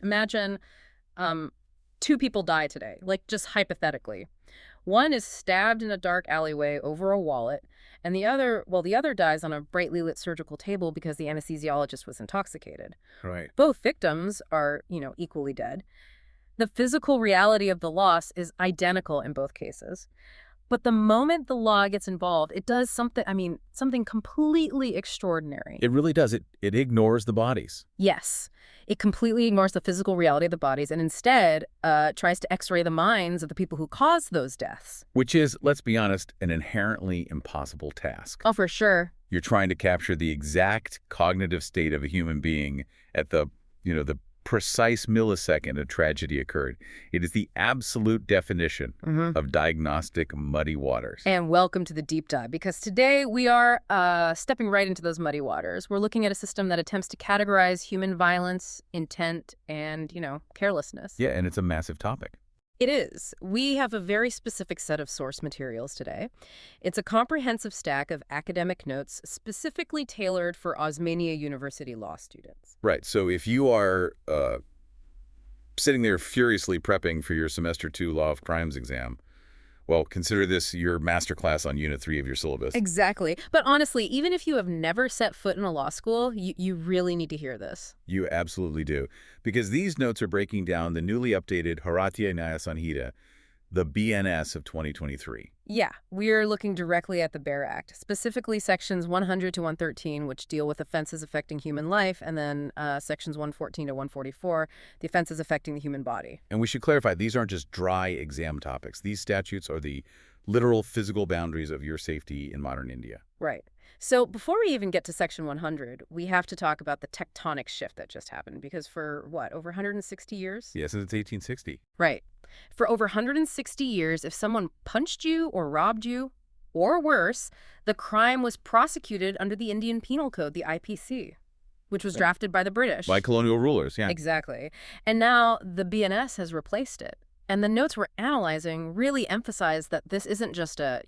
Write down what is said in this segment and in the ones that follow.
Imagine two people die today, like just hypothetically. One is stabbed in a dark alleyway over a wallet, and the other dies on a brightly lit surgical table because the anesthesiologist was intoxicated. Right. Both victims are, equally dead. The physical reality of the loss is identical in both cases. But the moment the law gets involved, it does something completely extraordinary. It really does. It ignores the bodies. Yes. It completely ignores the physical reality of the bodies and instead tries to x-ray the minds of the people who caused those deaths. Which is, let's be honest, an inherently impossible task. Oh, for sure. You're trying to capture the exact cognitive state of a human being at the precise millisecond a tragedy occurred. It is the absolute definition of diagnostic muddy waters. And welcome to the deep dive, because today we are stepping right into those muddy waters. We're looking at a system that attempts to categorize human violence, intent, and, carelessness. Yeah, and it's a massive topic. It is. We have a very specific set of source materials today. It's a comprehensive stack of academic notes specifically tailored for Osmania University law students. Right. So if you are sitting there furiously prepping for your Semester 2 Law of Crimes exam, well, consider this your masterclass on Unit 3 of your syllabus. Exactly. But honestly, even if you have never set foot in a law school, you really need to hear this. You absolutely do. Because these notes are breaking down the newly updated Bharatiya Nyaya Sanhita, the BNS of 2023. Yeah, we're looking directly at the BEAR Act, specifically sections 100 to 113, which deal with offenses affecting human life, and then sections 114 to 144, the offenses affecting the human body. And we should clarify, these aren't just dry exam topics. These statutes are the literal physical boundaries of your safety in modern India. Right. So before we even get to section 100, we have to talk about the tectonic shift that just happened, because for, over 160 years? Yeah, since it's 1860. Right. For over 160 years, if someone punched you or robbed you, or worse, the crime was prosecuted under the Indian Penal Code, the IPC, which was drafted by the British. By colonial rulers, yeah. Exactly. And now the BNS has replaced it. And the notes we're analyzing really emphasize that this isn't just a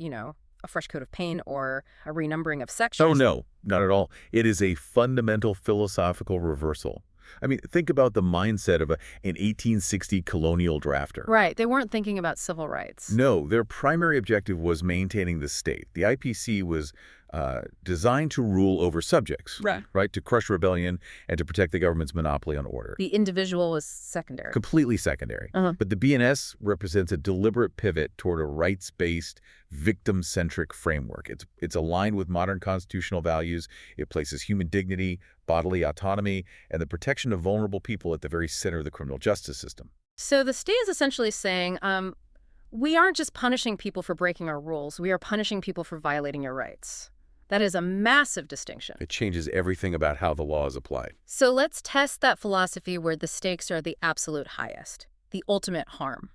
fresh coat of paint or a renumbering of sections. Oh, no, not at all. It is a fundamental philosophical reversal. I mean, think about the mindset of an 1860 colonial drafter. Right. They weren't thinking about civil rights. No, their primary objective was maintaining the state. The IPC was designed to rule over subjects, right? To crush rebellion and to protect the government's monopoly on order. The individual was secondary. Completely secondary. But the BNS represents a deliberate pivot toward a rights-based, victim-centric framework. It's aligned with modern constitutional values. It places human dignity, bodily autonomy, and the protection of vulnerable people at the very center of the criminal justice system. So the state is essentially saying, we aren't just punishing people for breaking our rules. We are punishing people for violating your rights. That is a massive distinction. It changes everything about how the law is applied. So let's test that philosophy where the stakes are the absolute highest, the ultimate harm.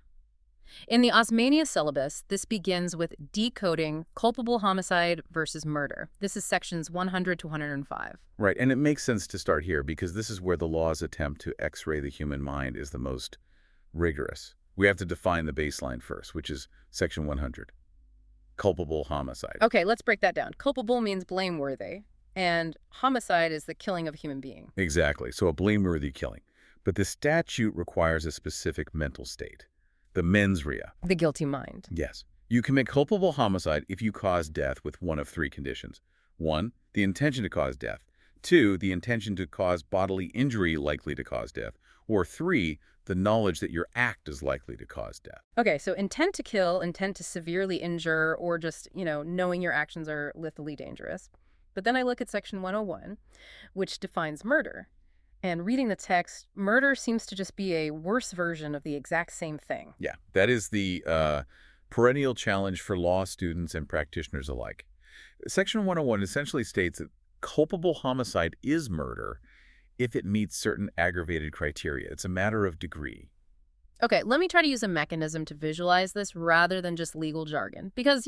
In the Osmania syllabus, this begins with decoding culpable homicide versus murder. This is sections 100 to 105. Right, and it makes sense to start here because this is where the law's attempt to x-ray the human mind is the most rigorous. We have to define the baseline first, which is section 100. Culpable homicide. Okay, let's break that down. Culpable means blameworthy, and homicide is the killing of a human being. Exactly, so a blameworthy killing. But the statute requires a specific mental state, the mens rea. The guilty mind. Yes. You commit culpable homicide if you cause death with one of three conditions. 1, the intention to cause death. 2, the intention to cause bodily injury likely to cause death. Or 3, the knowledge that your act is likely to cause death. Okay, so intent to kill, intent to severely injure, or just, knowing your actions are lethally dangerous. But then I look at section 101, which defines murder. And reading the text, murder seems to just be a worse version of the exact same thing. Yeah, that is the perennial challenge for law students and practitioners alike. Section 101 essentially states that culpable homicide is murder if it meets certain aggravated criteria. It's a matter of degree. Okay, let me try to use a mechanism to visualize this rather than just legal jargon. Because,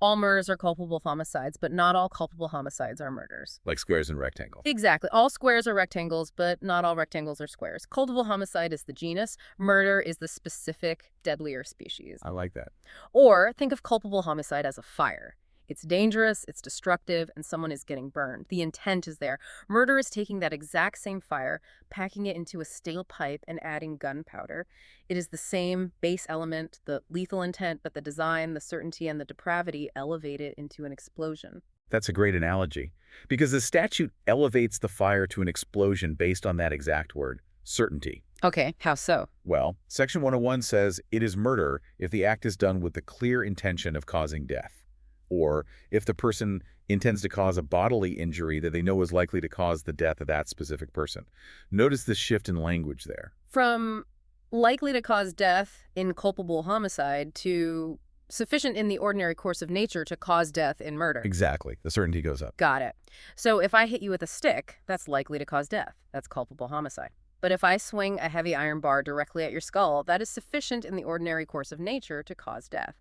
all murders are culpable homicides, but not all culpable homicides are murders. Like squares and rectangles. Exactly. All squares are rectangles, but not all rectangles are squares. Culpable homicide is the genus. Murder is the specific, deadlier species. I like that. Or think of culpable homicide as a fire. It's dangerous, it's destructive, and someone is getting burned. The intent is there. Murder is taking that exact same fire, packing it into a steel pipe, and adding gunpowder. It is the same base element, the lethal intent, but the design, the certainty, and the depravity elevate it into an explosion. That's a great analogy, because the statute elevates the fire to an explosion based on that exact word, certainty. Okay, how so? Well, Section 101 says it is murder if the act is done with the clear intention of causing death, or if the person intends to cause a bodily injury that they know is likely to cause the death of that specific person. Notice the shift in language there. From likely to cause death in culpable homicide to sufficient in the ordinary course of nature to cause death in murder. Exactly. The certainty goes up. Got it. So if I hit you with a stick, that's likely to cause death. That's culpable homicide. But if I swing a heavy iron bar directly at your skull, that is sufficient in the ordinary course of nature to cause death.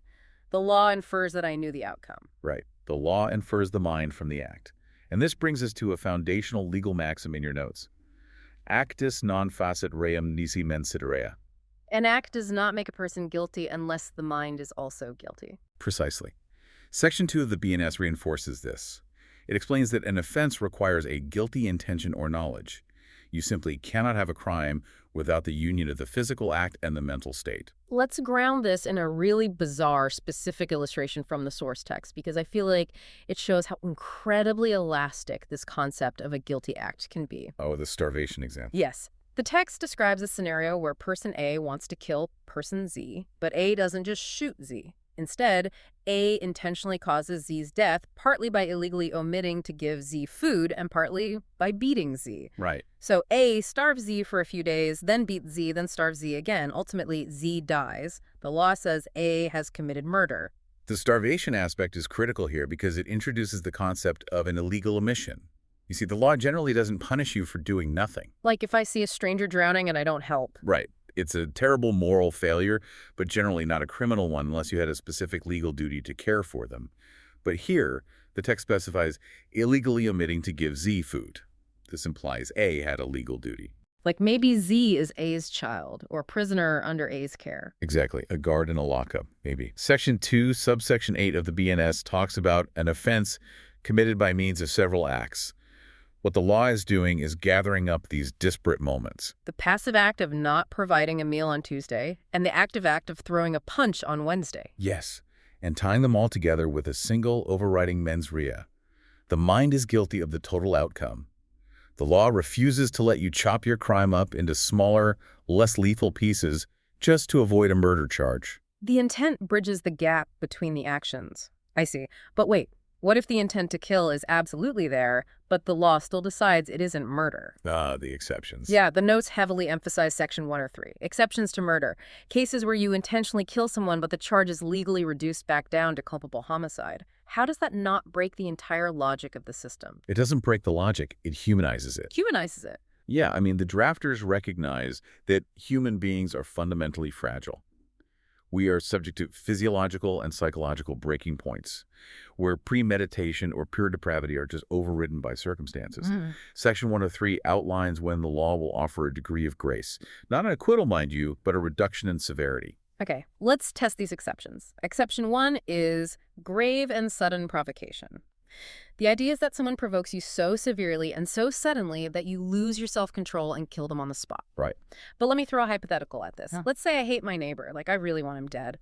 The law infers that I knew the outcome. Right. The law infers the mind from the act. And this brings us to a foundational legal maxim in your notes. Actus non facit reum nisi mens rea. An act does not make a person guilty unless the mind is also guilty. Precisely. Section 2 of the BNS reinforces this. It explains that an offense requires a guilty intention or knowledge. You simply cannot have a crime without the union of the physical act and the mental state. Let's ground this in a really bizarre, specific illustration from the source text, because I feel like it shows how incredibly elastic this concept of a guilty act can be. Oh, the starvation example. Yes. The text describes a scenario where person A wants to kill person Z, but A doesn't just shoot Z. Instead, A intentionally causes Z's death, partly by illegally omitting to give Z food and partly by beating Z. Right. So A starves Z for a few days, then beats Z, then starves Z again. Ultimately, Z dies. The law says A has committed murder. The starvation aspect is critical here because it introduces the concept of an illegal omission. You see, the law generally doesn't punish you for doing nothing. Like if I see a stranger drowning and I don't help. Right. It's a terrible moral failure, but generally not a criminal one unless you had a specific legal duty to care for them. But here, the text specifies illegally omitting to give Z food. This implies A had a legal duty. Like maybe Z is A's child or prisoner under A's care. Exactly. A guard in a lockup, maybe. Section 2, subsection 8 of the BNS talks about an offense committed by means of several acts. What the law is doing is gathering up these disparate moments. The passive act of not providing a meal on Tuesday and the active act of throwing a punch on Wednesday. Yes, and tying them all together with a single overriding mens rea. The mind is guilty of the total outcome. The law refuses to let you chop your crime up into smaller, less lethal pieces just to avoid a murder charge. The intent bridges the gap between the actions. I see. But wait. What if the intent to kill is absolutely there, but the law still decides it isn't murder? The exceptions. Yeah, the notes heavily emphasize Section 103. Exceptions to murder. Cases where you intentionally kill someone, but the charge is legally reduced back down to culpable homicide. How does that not break the entire logic of the system? It doesn't break the logic. It humanizes it. Humanizes it. Yeah, I mean, the drafters recognize that human beings are fundamentally fragile. We are subject to physiological and psychological breaking points, where premeditation or pure depravity are just overridden by circumstances. Section 103 outlines when the law will offer a degree of grace. Not an acquittal, mind you, but a reduction in severity. Okay, let's test these exceptions. Exception 1 is grave and sudden provocation. The idea is that someone provokes you so severely and so suddenly that you lose your self-control and kill them on the spot. Right. But let me throw a hypothetical at this. Let's say I hate my neighbor, like I really want him dead.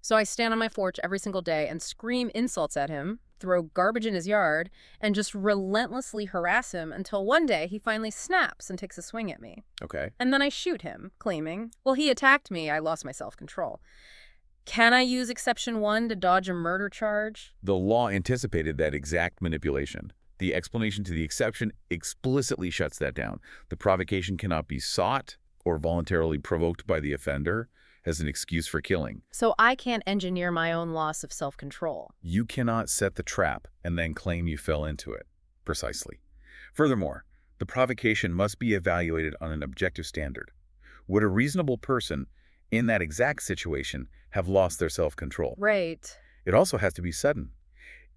So I stand on my porch every single day and scream insults at him, throw garbage in his yard, and just relentlessly harass him until one day he finally snaps and takes a swing at me. Okay. And then I shoot him, claiming, well, he attacked me, I lost my self-control. Can I use Exception 1 to dodge a murder charge? The law anticipated that exact manipulation. The explanation to the exception explicitly shuts that down. The provocation cannot be sought or voluntarily provoked by the offender as an excuse for killing. So I can't engineer my own loss of self-control. You cannot set the trap and then claim you fell into it. Precisely. Furthermore, the provocation must be evaluated on an objective standard. Would a reasonable person in that exact situation have lost their self-control? Right. It also has to be sudden.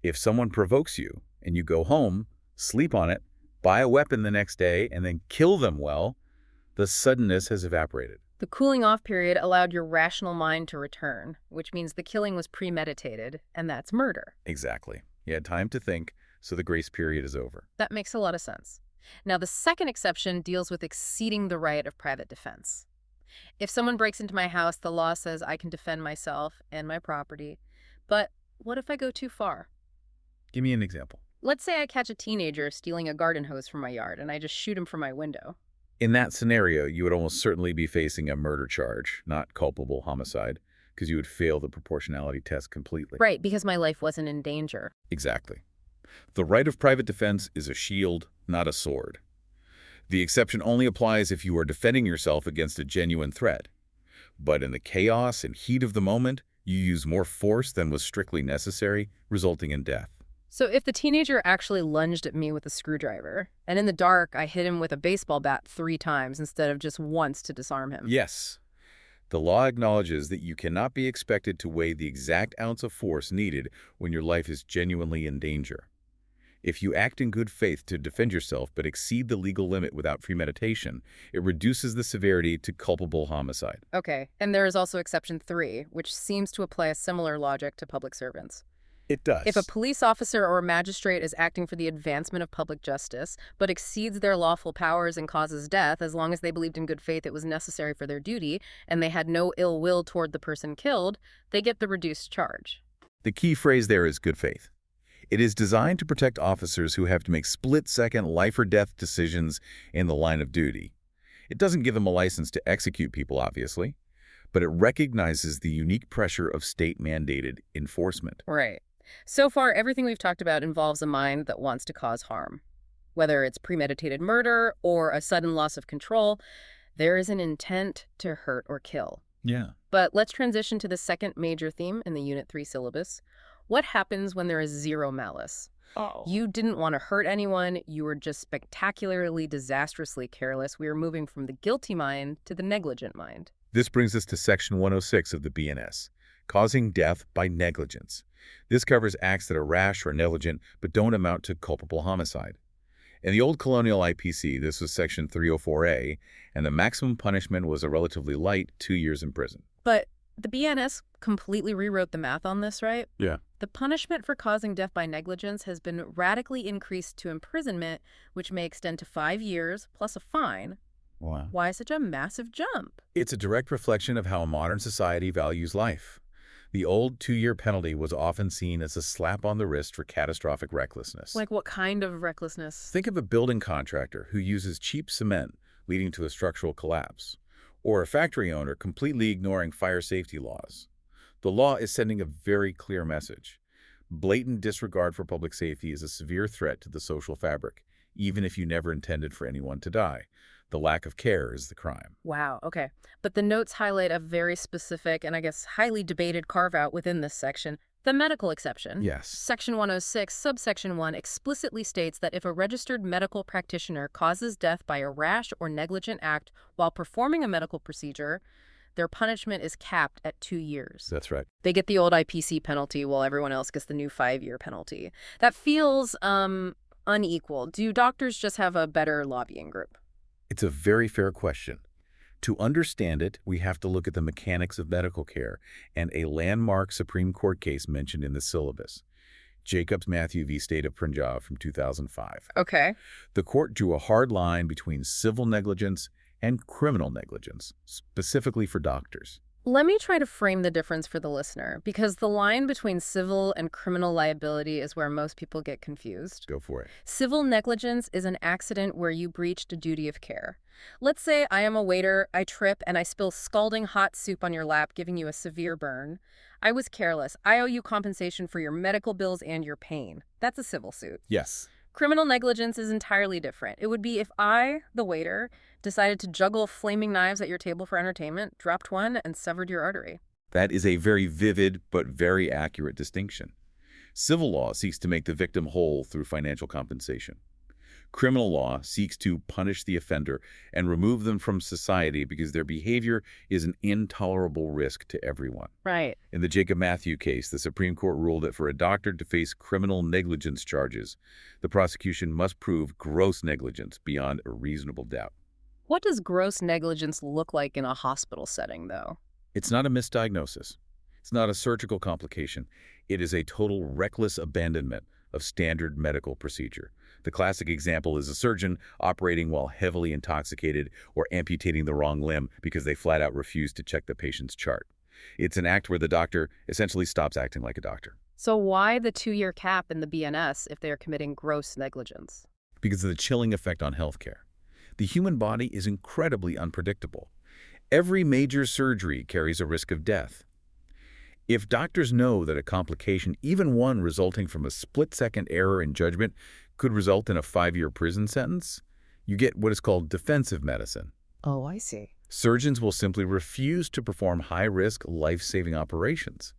If someone provokes you and you go home, sleep on it, buy a weapon the next day, and then kill them, well, the suddenness has evaporated. The cooling off period allowed your rational mind to return, which means the killing was premeditated, and that's murder. Exactly. You had time to think, so the grace period is over. That makes a lot of sense. Now, the second exception deals with exceeding the right of private defense. If someone breaks into my house, the law says I can defend myself and my property. But what if I go too far? Give me an example. Let's say I catch a teenager stealing a garden hose from my yard and I just shoot him from my window. In that scenario, you would almost certainly be facing a murder charge, not culpable homicide, because you would fail the proportionality test completely. Right, because my life wasn't in danger. Exactly. The right of private defense is a shield, not a sword. The exception only applies if you are defending yourself against a genuine threat. But in the chaos and heat of the moment, you use more force than was strictly necessary, resulting in death. So if the teenager actually lunged at me with a screwdriver, and in the dark I hit him with a baseball bat 3 times instead of just once to disarm him. Yes. The law acknowledges that you cannot be expected to weigh the exact ounce of force needed when your life is genuinely in danger. If you act in good faith to defend yourself but exceed the legal limit without premeditation, it reduces the severity to culpable homicide. Okay, and there is also exception 3, which seems to apply a similar logic to public servants. It does. If a police officer or a magistrate is acting for the advancement of public justice, but exceeds their lawful powers and causes death, as long as they believed in good faith it was necessary for their duty, and they had no ill will toward the person killed, they get the reduced charge. The key phrase there is good faith. It is designed to protect officers who have to make split-second life-or-death decisions in the line of duty. It doesn't give them a license to execute people, obviously, but it recognizes the unique pressure of state-mandated enforcement. Right. So far, everything we've talked about involves a mind that wants to cause harm. Whether it's premeditated murder or a sudden loss of control, there is an intent to hurt or kill. Yeah. But let's transition to the second major theme in the Unit 3 syllabus. What happens when there is zero malice? Oh. You didn't want to hurt anyone. You were just spectacularly, disastrously careless. We are moving from the guilty mind to the negligent mind. This brings us to Section 106 of the BNS, causing death by negligence. This covers acts that are rash or negligent but don't amount to culpable homicide. In the old colonial IPC, this was Section 304A, and the maximum punishment was a relatively light 2 years in prison. But the BNS completely rewrote the math on this, right? Yeah. The punishment for causing death by negligence has been radically increased to imprisonment, which may extend to 5 years plus a fine. Wow. Why such a massive jump? It's a direct reflection of how modern society values life. The old 2-year penalty was often seen as a slap on the wrist for catastrophic recklessness. Like what kind of recklessness? Think of a building contractor who uses cheap cement, leading to a structural collapse, or a factory owner completely ignoring fire safety laws. The law is sending a very clear message. Blatant disregard for public safety is a severe threat to the social fabric, even if you never intended for anyone to die. The lack of care is the crime. Wow, okay. But the notes highlight a very specific and I guess highly debated carve-out within this section, the medical exception. Yes. Section 106, subsection 1 explicitly states that if a registered medical practitioner causes death by a rash or negligent act while performing a medical procedure, their punishment is capped at 2 years. That's right. They get the old IPC penalty while everyone else gets the new 5-year penalty. That feels unequal. Do doctors just have a better lobbying group? It's a very fair question. To understand it, we have to look at the mechanics of medical care and a landmark Supreme Court case mentioned in the syllabus, Jacobs Matthew v. State of Punjab from 2005. Okay. The court drew a hard line between civil negligence and criminal negligence, specifically for doctors. Let me try to frame the difference for the listener, because the line between civil and criminal liability is where most people get confused. Go for it. Civil negligence is an accident where you breached a duty of care. Let's say I am a waiter, I trip, and I spill scalding hot soup on your lap, giving you a severe burn. I was careless. I owe you compensation for your medical bills and your pain. That's a civil suit. Yes. Criminal negligence is entirely different. It would be if I, the waiter, decided to juggle flaming knives at your table for entertainment, dropped one, and severed your artery. That is a very vivid but very accurate distinction. Civil law seeks to make the victim whole through financial compensation. Criminal law seeks to punish the offender and remove them from society because their behavior is an intolerable risk to everyone. Right. In the Jacob Matthew case, the Supreme Court ruled that for a doctor to face criminal negligence charges, the prosecution must prove gross negligence beyond a reasonable doubt. What does gross negligence look like in a hospital setting, though? It's not a misdiagnosis. It's not a surgical complication. It is a total reckless abandonment of standard medical procedure. The classic example is a surgeon operating while heavily intoxicated or amputating the wrong limb because they flat out refuse to check the patient's chart. It's an act where the doctor essentially stops acting like a doctor. So why the 2-year cap in the BNS if they are committing gross negligence? Because of the chilling effect on healthcare. The human body is incredibly unpredictable. Every major surgery carries a risk of death. If doctors know that a complication, even one resulting from a split-second error in judgment, could result in a 5-year prison sentence, you get what is called defensive medicine. Oh, I see. Surgeons will simply refuse to perform high-risk, life-saving operations.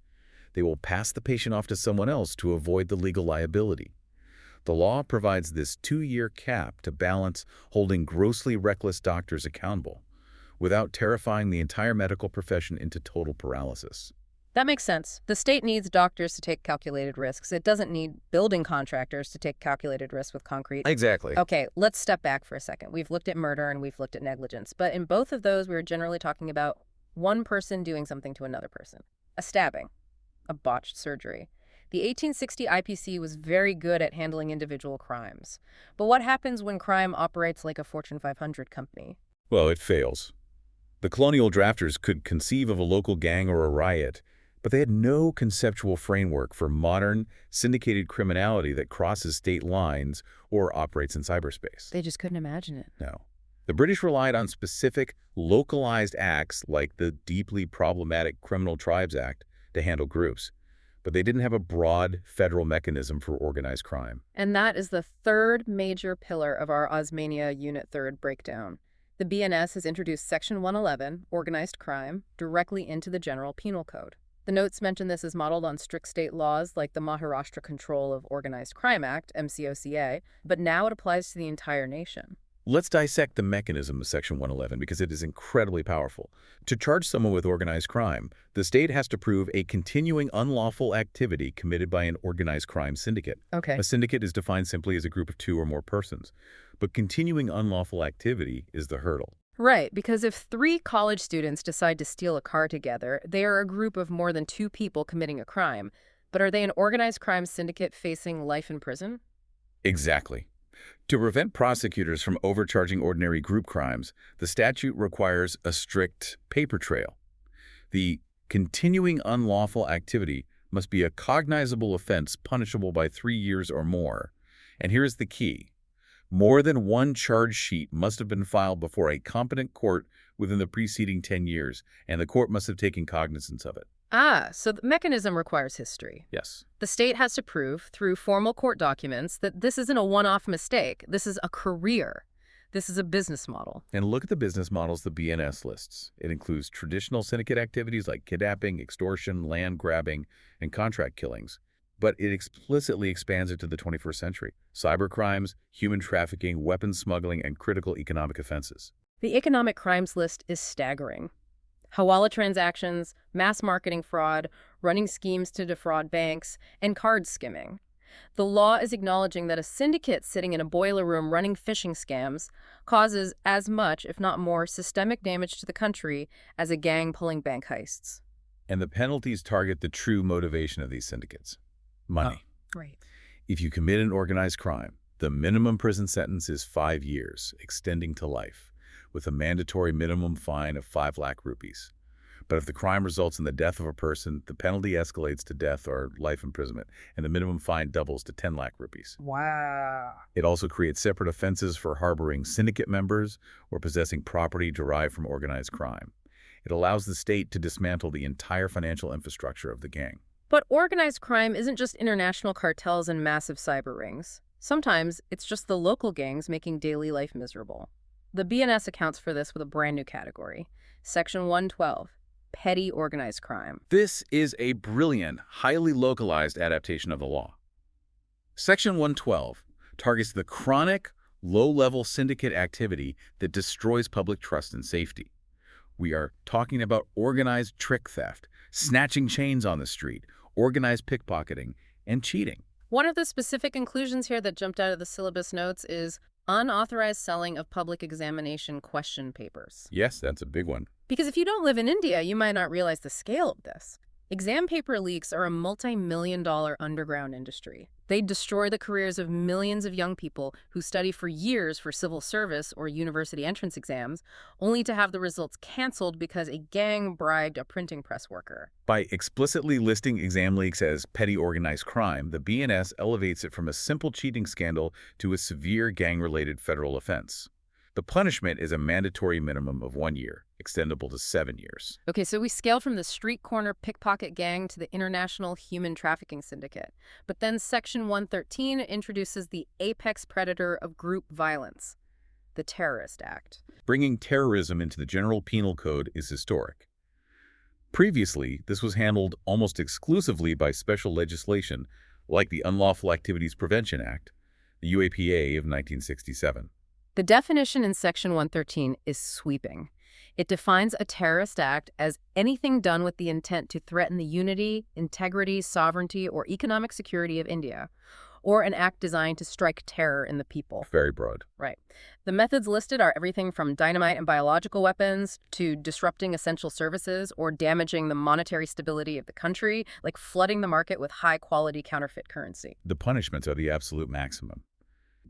They will pass the patient off to someone else to avoid the legal liability. The law provides this 2-year cap to balance holding grossly reckless doctors accountable without terrifying the entire medical profession into total paralysis. That makes sense. The state needs doctors to take calculated risks. It doesn't need building contractors to take calculated risks with concrete. Exactly. Okay, let's step back for a second. We've looked at murder and we've looked at negligence, but in both of those, we're generally talking about one person doing something to another person. A stabbing, a botched surgery. The 1860 IPC was very good at handling individual crimes. But what happens when crime operates like a Fortune 500 company? Well, it fails. The colonial drafters could conceive of a local gang or a riot, but they had no conceptual framework for modern, syndicated criminality that crosses state lines or operates in cyberspace. They just couldn't imagine it. No. The British relied on specific, localized acts like the deeply problematic Criminal Tribes Act to handle groups, but they didn't have a broad federal mechanism for organized crime. And that is the third major pillar of our Osmania Unit 3rd breakdown. The BNS has introduced Section 111, Organized Crime, directly into the General Penal Code. The notes mention this is modeled on strict state laws like the Maharashtra Control of Organized Crime Act, MCOCA, but now it applies to the entire nation. Let's dissect the mechanism of Section 111 because it is incredibly powerful. To charge someone with organized crime, the state has to prove a continuing unlawful activity committed by an organized crime syndicate. Okay. A syndicate is defined simply as a group of 2 or more persons, but continuing unlawful activity is the hurdle. Right, because if 3 college students decide to steal a car together, they are a group of more than 2 people committing a crime. But are they an organized crime syndicate facing life in prison? Exactly. To prevent prosecutors from overcharging ordinary group crimes, the statute requires a strict paper trail. The continuing unlawful activity must be a cognizable offense punishable by 3 years or more. And here's the key. More than one charge sheet must have been filed before a competent court within the preceding 10 years, and the court must have taken cognizance of it. Ah, so the mechanism requires history. Yes. The state has to prove, through formal court documents, that this isn't a one-off mistake. This is a career. This is a business model. And look at the business models the BNS lists. It includes traditional syndicate activities like kidnapping, extortion, land grabbing, and contract killings. But it explicitly expands it to the 21st century. Cybercrimes, human trafficking, weapons smuggling, and critical economic offenses. The economic crimes list is staggering. Hawala transactions, mass marketing fraud, running schemes to defraud banks, and card skimming. The law is acknowledging that a syndicate sitting in a boiler room running phishing scams causes as much, if not more, systemic damage to the country as a gang pulling bank heists. And the penalties target the true motivation of these syndicates. Money. Oh, right. If you commit an organized crime, the minimum prison sentence is 5 years, extending to life, with a mandatory minimum fine of 5 lakh rupees. But if the crime results in the death of a person, the penalty escalates to death or life imprisonment, and the minimum fine doubles to 10 lakh rupees. Wow. It also creates separate offenses for harboring syndicate members or possessing property derived from organized crime. It allows the state to dismantle the entire financial infrastructure of the gang. But organized crime isn't just international cartels and massive cyber rings. Sometimes it's just the local gangs making daily life miserable. The BNS accounts for this with a brand new category, Section 112, Petty Organized Crime. This is a brilliant, highly localized adaptation of the law. Section 112 targets the chronic, low-level syndicate activity that destroys public trust and safety. We are talking about organized trick theft, snatching chains on the street, organized pickpocketing, and cheating. One of the specific inclusions here that jumped out of the syllabus notes is Unauthorized selling of public examination question papers. Yes, that's a big one. Because if you don't live in India, you might not realize the scale of this. Exam paper leaks are a multi-million-dollar underground industry. They destroy the careers of millions of young people who study for years for civil service or university entrance exams, only to have the results canceled because a gang bribed a printing press worker. By explicitly listing exam leaks as petty organized crime, the BNS elevates it from a simple cheating scandal to a severe gang-related federal offense. The punishment is a mandatory minimum of 1 year, extendable to 7 years. Okay, so we scale from the street corner pickpocket gang to the international human trafficking syndicate. But then Section 113 introduces the apex predator of group violence, the Terrorist Act. Bringing terrorism into the General Penal Code is historic. Previously, this was handled almost exclusively by special legislation like the Unlawful Activities Prevention Act, the UAPA of 1967. The definition in Section 113 is sweeping. It defines a terrorist act as anything done with the intent to threaten the unity, integrity, sovereignty, or economic security of India, or an act designed to strike terror in the people. Very broad. Right. The methods listed are everything from dynamite and biological weapons to disrupting essential services or damaging the monetary stability of the country, like flooding the market with high-quality counterfeit currency. The punishments are the absolute maximum.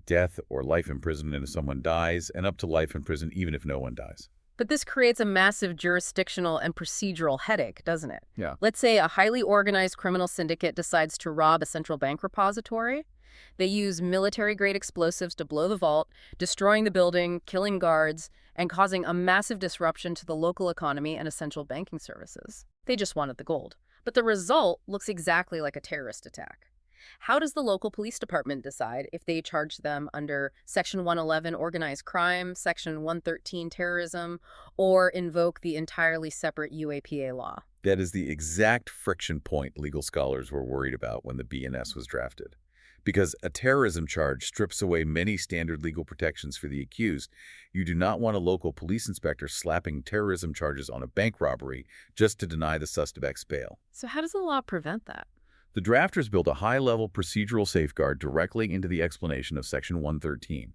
Death or life imprisonment if someone dies, and up to life in prison even if no one dies. But this creates a massive jurisdictional and procedural headache, doesn't it? Yeah. Let's say a highly organized criminal syndicate decides to rob a central bank repository. They use military-grade explosives to blow the vault, destroying the building, killing guards, and causing a massive disruption to the local economy and essential banking services. They just wanted the gold. But the result looks exactly like a terrorist attack. How does the local police department decide if they charge them under Section 111 organized crime, Section 113 terrorism, or invoke the entirely separate UAPA law? That is the exact friction point legal scholars were worried about when the BNS was drafted. Because a terrorism charge strips away many standard legal protections for the accused, you do not want a local police inspector slapping terrorism charges on a bank robbery just to deny the suspect's bail. So how does the law prevent that? The drafters built a high-level procedural safeguard directly into the explanation of Section 113.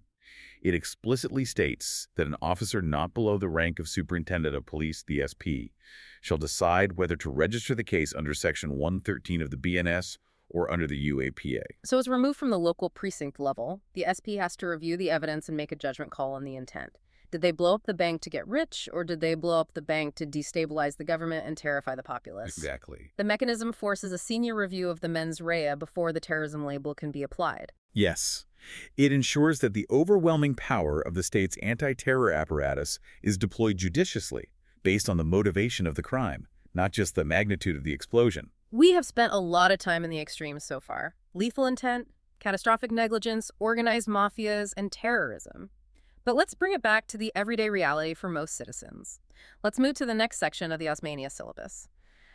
It explicitly states that an officer not below the rank of Superintendent of Police, the SP, shall decide whether to register the case under Section 113 of the BNS or under the UAPA. So it's removed from the local precinct level. The SP has to review the evidence and make a judgment call on the intent. Did they blow up the bank to get rich, or did they blow up the bank to destabilize the government and terrify the populace? Exactly. The mechanism forces a senior review of the mens rea before the terrorism label can be applied. Yes. It ensures that the overwhelming power of the state's anti-terror apparatus is deployed judiciously, based on the motivation of the crime, not just the magnitude of the explosion. We have spent a lot of time in the extremes so far. Lethal intent, catastrophic negligence, organized mafias, and terrorism. But let's bring it back to the everyday reality for most citizens. Let's move to the next section of the Osmania syllabus.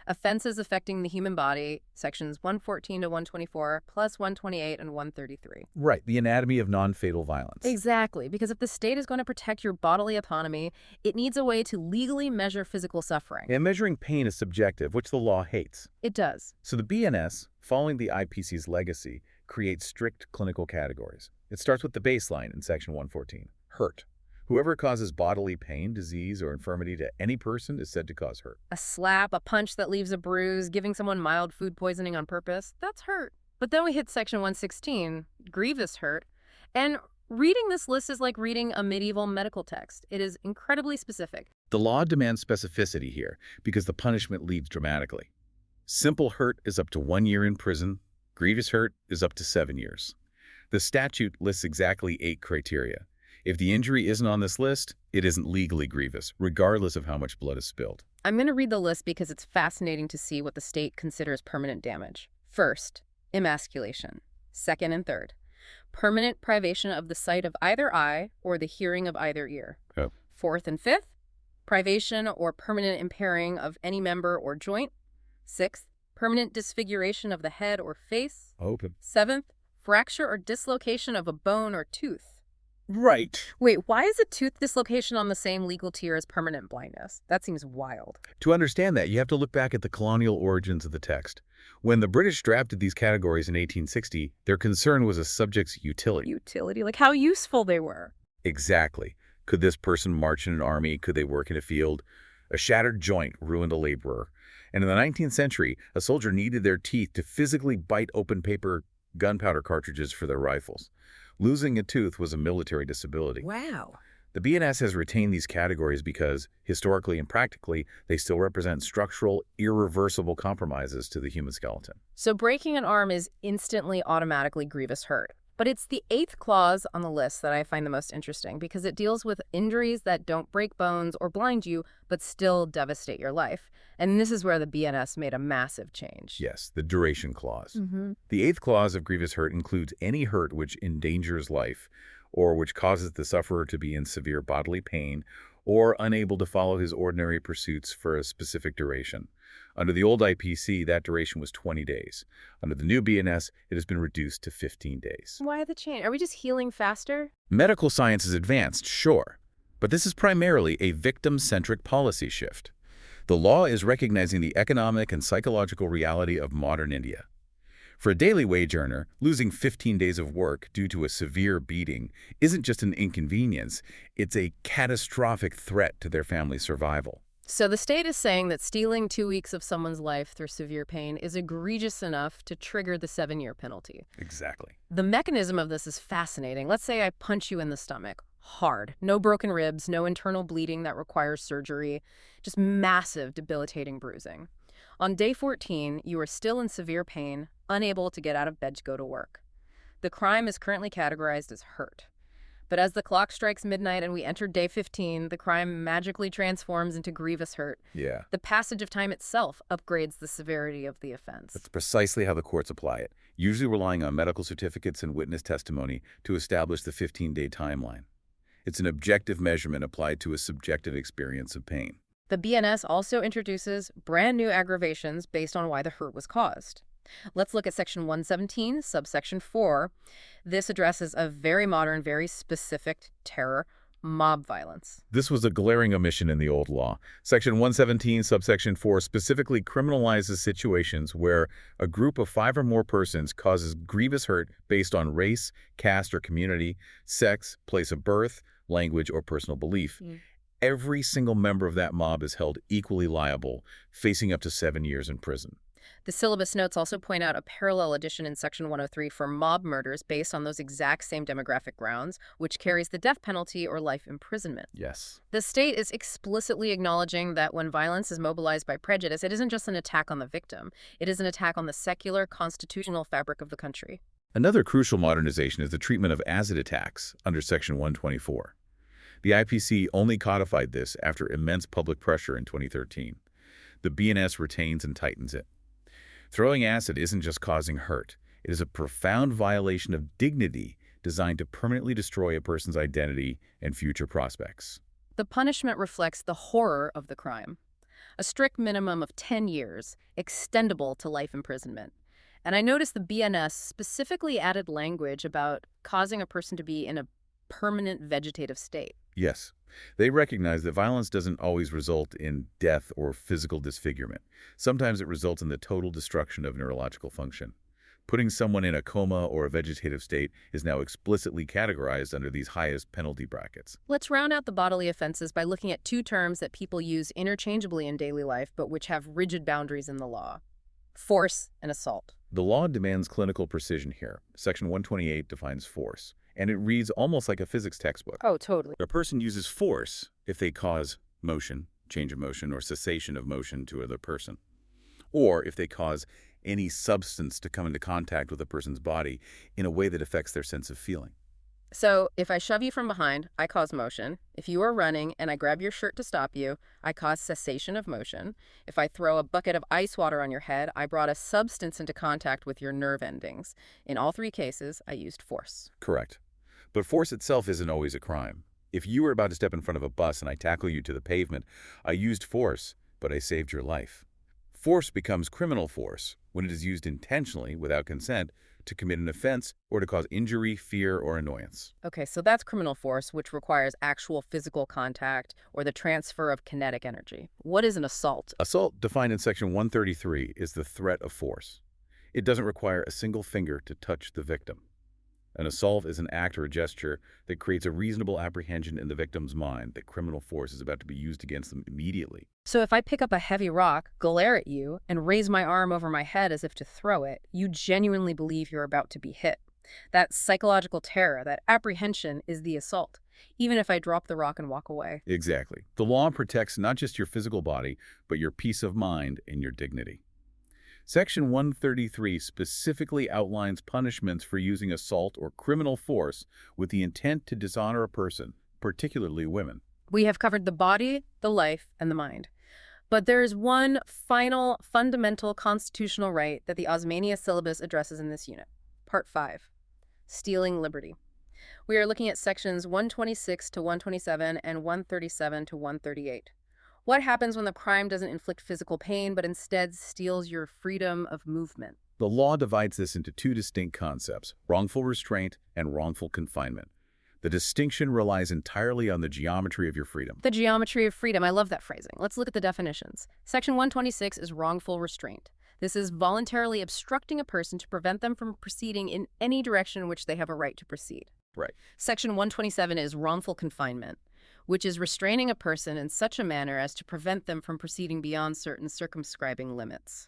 Offenses affecting the human body, sections 114 to 124, plus 128 and 133. Right, the anatomy of non-fatal violence. Exactly, because if the state is going to protect your bodily autonomy, it needs a way to legally measure physical suffering. And measuring pain is subjective, which the law hates. It does. So the BNS, following the IPC's legacy, creates strict clinical categories. It starts with the baseline in Section 114. Hurt. Whoever causes bodily pain, disease, or infirmity to any person is said to cause hurt. A slap, a punch that leaves a bruise, giving someone mild food poisoning on purpose, that's hurt. But then we hit Section 116, Grievous Hurt, and reading this list is like reading a medieval medical text. It is incredibly specific. The law demands specificity here because the punishment leads dramatically. Simple hurt is up to 1 year in prison. Grievous hurt is up to 7 years. The statute lists exactly 8 criteria. If the injury isn't on this list, it isn't legally grievous, regardless of how much blood is spilled. I'm going to read the list because it's fascinating to see what the state considers permanent damage. First, emasculation. Second and third, permanent privation of the sight of either eye or the hearing of either ear. Oh. Fourth and fifth, privation or permanent impairing of any member or joint. Sixth, permanent disfiguration of the head or face. Open. Seventh, fracture or dislocation of a bone or tooth. Right. Wait, why is a tooth dislocation on the same legal tier as permanent blindness? That seems wild. To understand that, you have to look back at the colonial origins of the text. When the British drafted these categories in 1860, their concern was a subject's utility. Utility, like how useful they were. Exactly. Could this person march in an army? Could they work in a field? A shattered joint ruined a laborer. And in the 19th century, a soldier needed their teeth to physically bite open paper gunpowder cartridges for their rifles. Losing a tooth was a military disability. Wow. The BNS has retained these categories because, historically and practically, they still represent structural, irreversible compromises to the human skeleton. So breaking an arm is instantly automatically grievous hurt. But it's the 8th clause on the list that I find the most interesting because it deals with injuries that don't break bones or blind you, but still devastate your life. And this is where the BNS made a massive change. Yes, the duration clause. Mm-hmm. The 8th clause of grievous hurt includes any hurt which endangers life or which causes the sufferer to be in severe bodily pain or unable to follow his ordinary pursuits for a specific duration. Under the old IPC, that duration was 20 days. Under the new BNS, it has been reduced to 15 days. Why the change? Are we just healing faster? Medical science is advanced, sure, but this is primarily a victim-centric policy shift. The law is recognizing the economic and psychological reality of modern India. For a daily wage earner, losing 15 days of work due to a severe beating isn't just an inconvenience, it's a catastrophic threat to their family's survival. So the state is saying that stealing 2 weeks of someone's life through severe pain is egregious enough to trigger the 7-year penalty. Exactly. The mechanism of this is fascinating. Let's say I punch you in the stomach. Hard. No broken ribs, no internal bleeding that requires surgery, just massive debilitating bruising. On day 14, you are still in severe pain, unable to get out of bed to go to work. The crime is currently categorized as hurt. But as the clock strikes midnight and we enter day 15, the crime magically transforms into grievous hurt. Yeah. The passage of time itself upgrades the severity of the offense. That's precisely how the courts apply it, usually relying on medical certificates and witness testimony to establish the 15-day timeline. It's an objective measurement applied to a subjective experience of pain. The BNS also introduces brand new aggravations based on why the hurt was caused. Let's look at Section 117, subsection 4. This addresses a very modern, very specific terror, mob violence. This was a glaring omission in the old law. Section 117, subsection 4 specifically criminalizes situations where a group of 5 or more persons causes grievous hurt based on race, caste or community, sex, place of birth, language, or personal belief. Every single member of that mob is held equally liable, facing up to 7 years in prison. The syllabus notes also point out a parallel addition in Section 103 for mob murders based on those exact same demographic grounds, which carries the death penalty or life imprisonment. Yes. The state is explicitly acknowledging that when violence is mobilized by prejudice, it isn't just an attack on the victim. It is an attack on the secular, constitutional fabric of the country. Another crucial modernization is the treatment of acid attacks under Section 124. The IPC only codified this after immense public pressure in 2013. The BNS retains and tightens it. Throwing acid isn't just causing hurt. It is a profound violation of dignity designed to permanently destroy a person's identity and future prospects. The punishment reflects the horror of the crime. A strict minimum of 10 years, extendable to life imprisonment. And I noticed the BNS specifically added language about causing a person to be in a permanent vegetative state. Yes, they recognize that violence doesn't always result in death or physical disfigurement. Sometimes it results in the total destruction of neurological function. Putting someone in a coma or a vegetative state is now explicitly categorized under these highest penalty brackets. Let's round out the bodily offenses by looking at 2 terms that people use interchangeably in daily life, but which have rigid boundaries in the law: force and assault. The law demands clinical precision here. Section 128 defines force, and it reads almost like a physics textbook. Oh, totally. A person uses force if they cause motion, change of motion, or cessation of motion to another person, or if they cause any substance to come into contact with a person's body in a way that affects their sense of feeling. So if I shove you from behind, I cause motion. If you are running and I grab your shirt to stop you, I cause cessation of motion. If I throw a bucket of ice water on your head, I brought a substance into contact with your nerve endings. In all 3 cases, I used force. Correct. But force itself isn't always a crime. If you were about to step in front of a bus and I tackle you to the pavement, I used force, but I saved your life. Force becomes criminal force when it is used intentionally, without consent, to commit an offense, or to cause injury, fear, or annoyance. Okay, so that's criminal force, which requires actual physical contact or the transfer of kinetic energy. What is an assault? Assault, defined in Section 133, is the threat of force. It doesn't require a single finger to touch the victim. An assault is an act or a gesture that creates a reasonable apprehension in the victim's mind that criminal force is about to be used against them immediately. So if I pick up a heavy rock, glare at you, and raise my arm over my head as if to throw it, you genuinely believe you're about to be hit. That psychological terror, that apprehension is the assault, even if I drop the rock and walk away. Exactly. The law protects not just your physical body, but your peace of mind and your dignity. Section 133 specifically outlines punishments for using assault or criminal force with the intent to dishonor a person, particularly women. We have covered the body, the life, and the mind. But there is one final fundamental constitutional right that the Osmania syllabus addresses in this unit. Part 5, Stealing Liberty. We are looking at sections 126 to 127 and 137 to 138. What happens when the crime doesn't inflict physical pain, but instead steals your freedom of movement? The law divides this into two distinct concepts, wrongful restraint and wrongful confinement. The distinction relies entirely on the geometry of your freedom. The geometry of freedom. I love that phrasing. Let's look at the definitions. Section 126 is wrongful restraint. This is voluntarily obstructing a person to prevent them from proceeding in any direction in which they have a right to proceed. Right. Section 127 is wrongful confinement, which is restraining a person in such a manner as to prevent them from proceeding beyond certain circumscribing limits.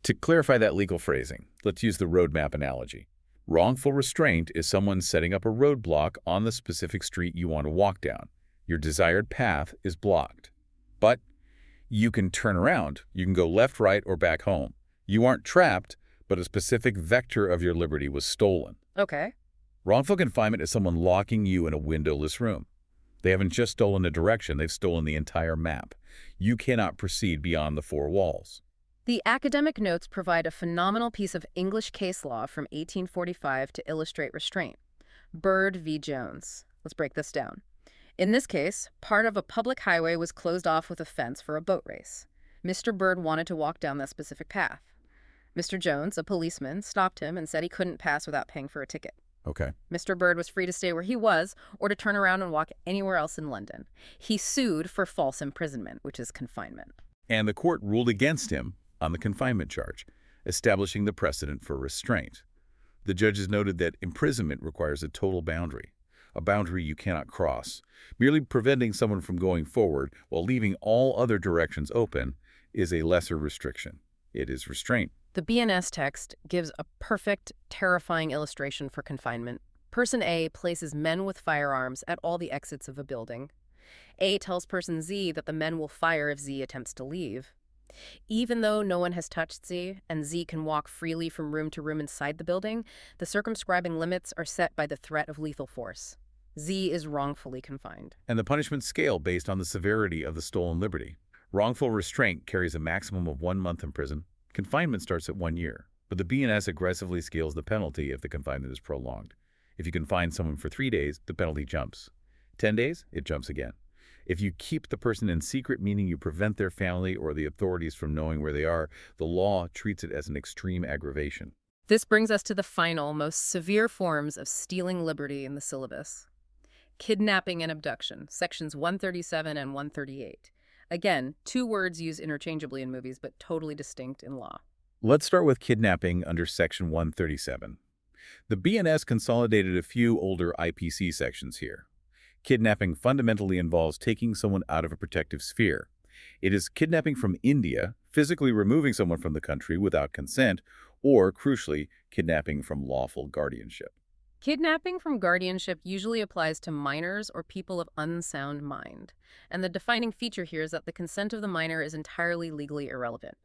To clarify that legal phrasing, let's use the roadmap analogy. Wrongful restraint is someone setting up a roadblock on the specific street you want to walk down. Your desired path is blocked. But you can turn around. You can go left, right, or back home. You aren't trapped, but a specific vector of your liberty was stolen. Okay. Wrongful confinement is someone locking you in a windowless room. They haven't just stolen a direction, they've stolen the entire map. You cannot proceed beyond the four walls. The academic notes provide a phenomenal piece of English case law from 1845 to illustrate restraint. Bird v. Jones. Let's break this down. In this case, part of a public highway was closed off with a fence for a boat race. Mr. Bird wanted to walk down that specific path. Mr. Jones, a policeman, stopped him and said he couldn't pass without paying for a ticket. Okay. Mr. Bird was free to stay where he was or to turn around and walk anywhere else in London. He sued for false imprisonment, which is confinement. And the court ruled against him on the confinement charge, establishing the precedent for restraint. The judges noted that imprisonment requires a total boundary, a boundary you cannot cross. Merely preventing someone from going forward while leaving all other directions open is a lesser restriction. It is restraint. The BNS text gives a perfect, terrifying illustration for confinement. Person A places men with firearms at all the exits of a building. A tells person Z that the men will fire if Z attempts to leave. Even though no one has touched Z and Z can walk freely from room to room inside the building, the circumscribing limits are set by the threat of lethal force. Z is wrongfully confined. And the punishments scale based on the severity of the stolen liberty. Wrongful restraint carries a maximum of 1 month in prison. Confinement starts at 1 year, but the BNS aggressively scales the penalty if the confinement is prolonged. If you confine someone for 3 days, the penalty jumps. 10 days, it jumps again. If you keep the person in secret, meaning you prevent their family or the authorities from knowing where they are, the law treats it as an extreme aggravation. This brings us to the final, most severe forms of stealing liberty in the syllabus. Kidnapping and abduction, sections 137 and 138. Again, two words used interchangeably in movies, but totally distinct in law. Let's start with kidnapping under Section 137. The BNS consolidated a few older IPC sections here. Kidnapping fundamentally involves taking someone out of a protective sphere. It is kidnapping from India, physically removing someone from the country without consent, or, crucially, kidnapping from lawful guardianship. Kidnapping from guardianship usually applies to minors or people of unsound mind, and the defining feature here is that the consent of the minor is entirely legally irrelevant.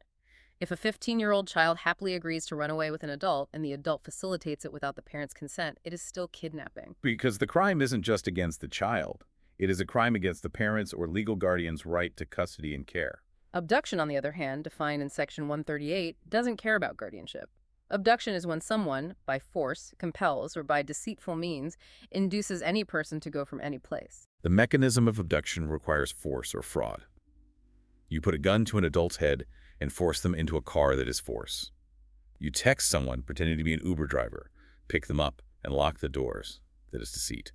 If a 15-year-old child happily agrees to run away with an adult and the adult facilitates it without the parent's consent, it is still kidnapping. Because the crime isn't just against the child. It is a crime against the parents' or legal guardian's right to custody and care. Abduction, on the other hand, defined in Section 138, doesn't care about guardianship. Abduction is when someone, by force, compels, or by deceitful means, induces any person to go from any place. The mechanism of abduction requires force or fraud. You put a gun to an adult's head and force them into a car that is force. You text someone pretending to be an Uber driver, pick them up, and lock the doors. That is deceit.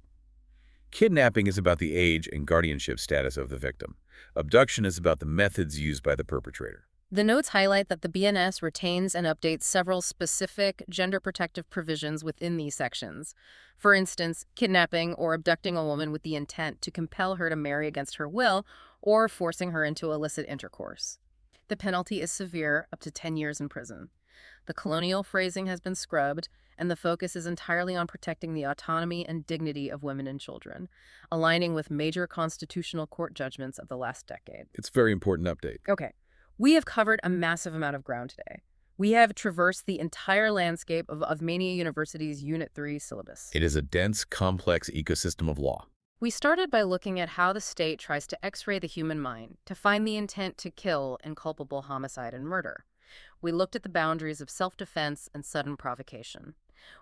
Kidnapping is about the age and guardianship status of the victim. Abduction is about the methods used by the perpetrator. The notes highlight that the BNS retains and updates several specific gender-protective provisions within these sections. For instance, kidnapping or abducting a woman with the intent to compel her to marry against her will or forcing her into illicit intercourse. The penalty is severe, up to 10 years in prison. The colonial phrasing has been scrubbed, and the focus is entirely on protecting the autonomy and dignity of women and children, aligning with major constitutional court judgments of the last decade. It's a very important update. Okay. We have covered a massive amount of ground today. We have traversed the entire landscape of Osmania University's Unit 3 syllabus. It is a dense, complex ecosystem of law. We started by looking at how the state tries to x-ray the human mind to find the intent to kill in culpable homicide and murder. We looked at the boundaries of self-defense and sudden provocation.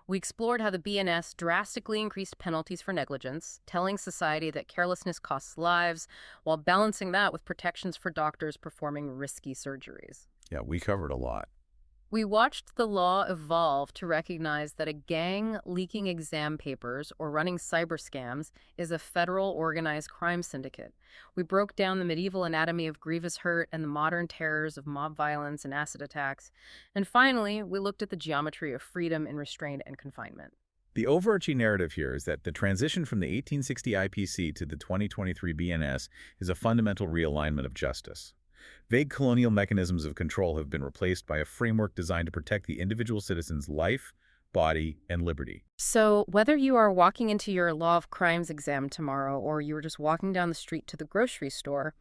We explored how the BNS drastically increased penalties for negligence, telling society that carelessness costs lives, while balancing that with protections for doctors performing risky surgeries. Yeah, we covered a lot. We watched the law evolve to recognize that a gang leaking exam papers or running cyber scams is a federal organized crime syndicate. We broke down the medieval anatomy of Grievous Hurt and the modern terrors of mob violence and acid attacks. And finally, we looked at the geometry of freedom in restraint and confinement. The overarching narrative here is that the transition from the 1860 IPC to the 2023 BNS is a fundamental realignment of justice. Vague colonial mechanisms of control have been replaced by a framework designed to protect the individual citizen's life, body, and liberty. So whether you are walking into your Law of Crimes exam tomorrow or you are just walking down the street to the grocery store,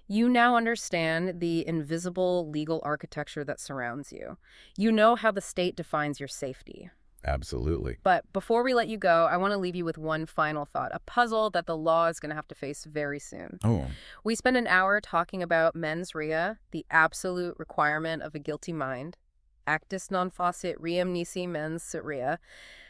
you now understand the invisible legal architecture that surrounds you. You know how the state defines your safety. Absolutely. But before we let you go, I want to leave you with one final thought, a puzzle that the law is going to have to face very soon. Oh. We spent an hour talking about mens rea, the absolute requirement of a guilty mind, actus non facit reum nisi mens sit rea.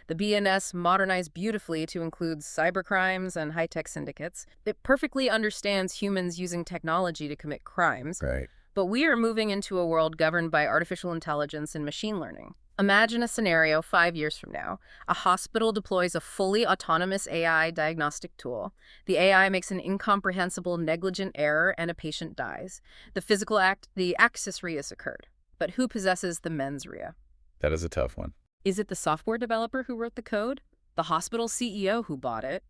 The BNS modernized beautifully to include cybercrimes and high-tech syndicates. It perfectly understands humans using technology to commit crimes. Right. But we are moving into a world governed by artificial intelligence and machine learning. Imagine a scenario 5 years from now. A hospital deploys a fully autonomous AI diagnostic tool. The AI makes an incomprehensible negligent error and a patient dies. The axis rea has occurred. But who possesses the mens rea? That is a tough one. Is it the software developer who wrote the code? The hospital CEO who bought it?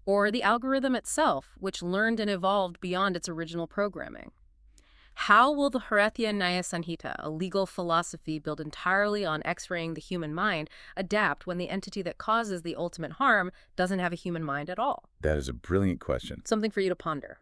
Or the algorithm itself, which learned and evolved beyond its original programming? How will the Bharatiya Nyaya Sanhita, a legal philosophy built entirely on x-raying the human mind, adapt when the entity that causes the ultimate harm doesn't have a human mind at all? That is a brilliant question. Something for you to ponder.